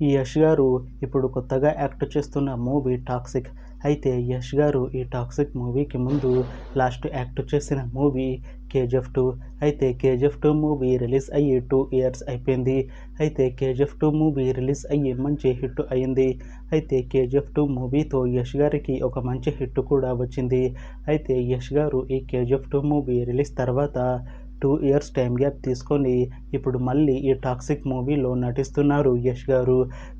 ఈ యష్ గారు ఇప్పుడు కొత్తగా యాక్ట్ చేస్తున్న మూవీ టాక్సిక్. అయితే యష్ గారు ఈ టాక్సిక్ మూవీకి ముందు లాస్ట్ యాక్ట్ చేసిన మూవీ కేజీఎఫ్ 2. అయితే కేజీఎఫ్ 2 మూవీ రిలీజ్ అయ్యి 2 ఇయర్స్ అయిపోయింది. అయితే కేజీఎఫ్ 2 మూవీ రిలీజ్ అయ్యి మంచి హిట్ అయింది. అయితే కేజీఎఫ్ 2 మూవీతో యష్ గారికి ఒక మంచి హిట్ కూడా వచ్చింది. అయితే యష్ గారు ఈ కేజీఎఫ్ 2 మూవీ రిలీజ్ తర్వాత 2 ఇయర్స్ టైం గ్యాప్ తీసుకొని ఇప్పుడు మళ్ళీ ఈ టాక్సిక్ మూవీలో నటిస్తున్నారు యష్ గారు.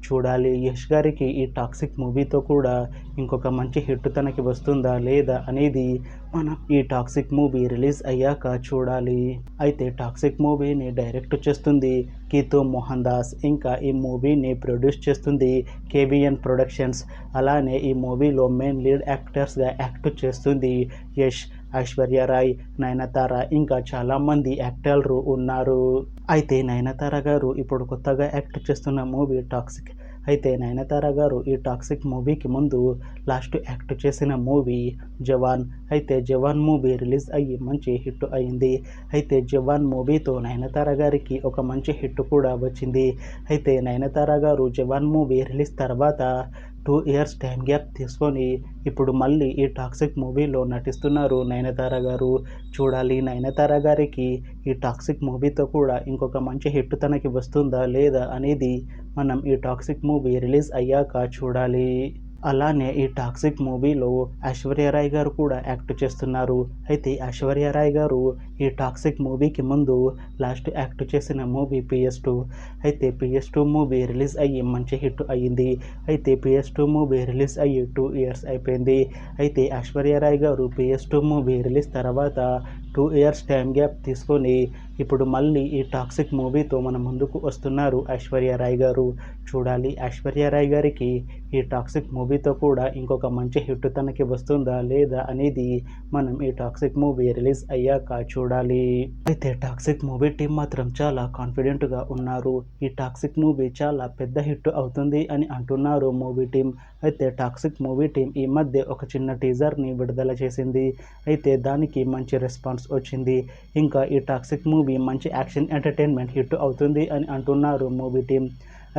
చూడాలి యష్ గారికి ఈ టాక్సిక్ మూవీతో కూడా ఇంకొక మంచి హిట్ తనకి వస్తుందా లేదా అనేది మనం ఈ టాక్సిక్ మూవీ రిలీజ్ అయ్యాక చూడాలి. అయితే టాక్సిక్ మూవీని డైరెక్ట్ చేస్తుంది కీతూ మోహన్ దాస్, ఇంకా ఈ మూవీని ప్రొడ్యూస్ చేస్తుంది కేబిఎన్ ప్రొడక్షన్స్. అలానే ఈ మూవీలో మెయిన్ లీడ్ యాక్టర్స్గా యాక్ట్ చేస్తుంది యష్, ఐశ్వర్య రాయ్, నయనతార, ఇంకా చాలామంది యాక్టర్లు ఉన్నారు. అయితే నయనతార గారు ఇప్పుడు కొత్తగా యాక్ట్ చేస్తున్న మూవీ టాక్సిక్. అయితే నయనతార గారు ఈ టాక్సిక్ మూవీకి ముందు లాస్ట్ యాక్ట్ చేసిన మూవీ జవాన్. అయితే జవాన్ మూవీ రిలీజ్ అయ్యి మంచి హిట్ అయింది. అయితే జవాన్ మూవీతో నయనతార గారికి ఒక మంచి హిట్ కూడా వచ్చింది. అయితే నయనతార గారు జవాన్ మూవీ రిలీజ్ తర్వాత 2 ఇయర్స్ టైం గ్యాప్ తీసుకొని ఇప్పుడు మళ్ళీ ఈ టాక్సిక్ మూవీలో నటిస్తున్నారు నయనతార గారు. చూడాలి నయనతార గారికి ఈ టాక్సిక్ మూవీతో కూడా ఇంకొక మంచి హిట్ తనకి వస్తుందా లేదా అనేది మనం ఈ టాక్సిక్ మూవీ రిలీజ్ అయ్యాక చూడాలి. అలానే ఈ టాక్సిక్ మూవీలో ఐశ్వర్య రాయ్ గారు కూడా యాక్ట్ చేస్తున్నారు. అయితే ఐశ్వర్య రాయ్ గారు ఈ టాక్సిక్ మూవీకి ముందు లాస్ట్ యాక్ట్ చేసిన మూవీ PS2. అయితే PS2 మూవీ రిలీజ్ అయ్యి మంచి హిట్ అయ్యింది. అయితే PS2 మూవీ రిలీజ్ అయ్యి 2 ఇయర్స్ అయిపోయింది. అయితే ఐశ్వర్య రాయ్ గారు PS2 మూవీ రిలీజ్ తర్వాత 2 ఇయర్స్ టైం గ్యాప్ తీసుకొని ఇప్పుడు మళ్ళీ ఈ టాక్సిక్ మూవీతో మన ముందుకు వస్తున్నారు ఐశ్వర్య రాయ్ గారు. చూడాలి ఐశ్వర్య రాయ్ గారికి ఈ టాక్సిక్ మూవీతో కూడా ఇంకొక మంచి హిట్ తనకి వస్తుందా లేదా అనేది మనం ఈ టాక్సిక్ మూవీ రిలీజ్ అయ్యాక చూడాలి. అయితే టాక్సిక్ మూవీ టీం మాత్రం చాలా కాన్ఫిడెంట్గా ఉన్నారు. ఈ టాక్సిక్ మూవీ చాలా పెద్ద హిట్ అవుతుంది అని అంటున్నారు మూవీ టీం. అయితే టాక్సిక్ మూవీ టీం ఈ మధ్య ఒక చిన్న టీజర్ని విడుదల చేసింది. అయితే దానికి మంచి రెస్పాన్స్ వచ్చింది. ఇంకా ఈ టాక్సిక్ మూవీ మంచి యాక్షన్ ఎంటర్టైన్మెంట్ హిట్ అవుతుంది అని అంటున్నారు మూవీ టీం.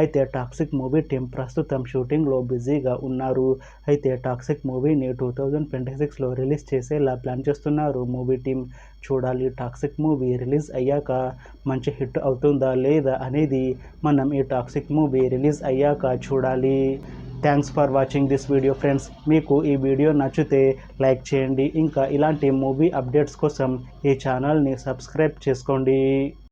అయితే టాక్సిక్ మూవీ టీం ప్రస్తుతం షూటింగ్లో బిజీగా ఉన్నారు. అయితే టాక్సిక్ మూవీని 2026లో రిలీజ్ చేసేలా ప్లాన్ చేస్తున్నారు మూవీ టీం. చూడాలి టాక్సిక్ మూవీ రిలీజ్ అయ్యాక మంచి హిట్ అవుతుందా లేదా అనేది మనం ఈ టాక్సిక్ మూవీ రిలీజ్ అయ్యాక చూడాలి. Thanks for watching this video friends. మీకు ఈ వీడియో నచ్చితే లైక్ చేయండి. ఇంకా ఇలాంటి మూవీ అప్డేట్స్ కోసం ఈ ఛానల్ని సబ్స్క్రైబ్ చేసుకోండి.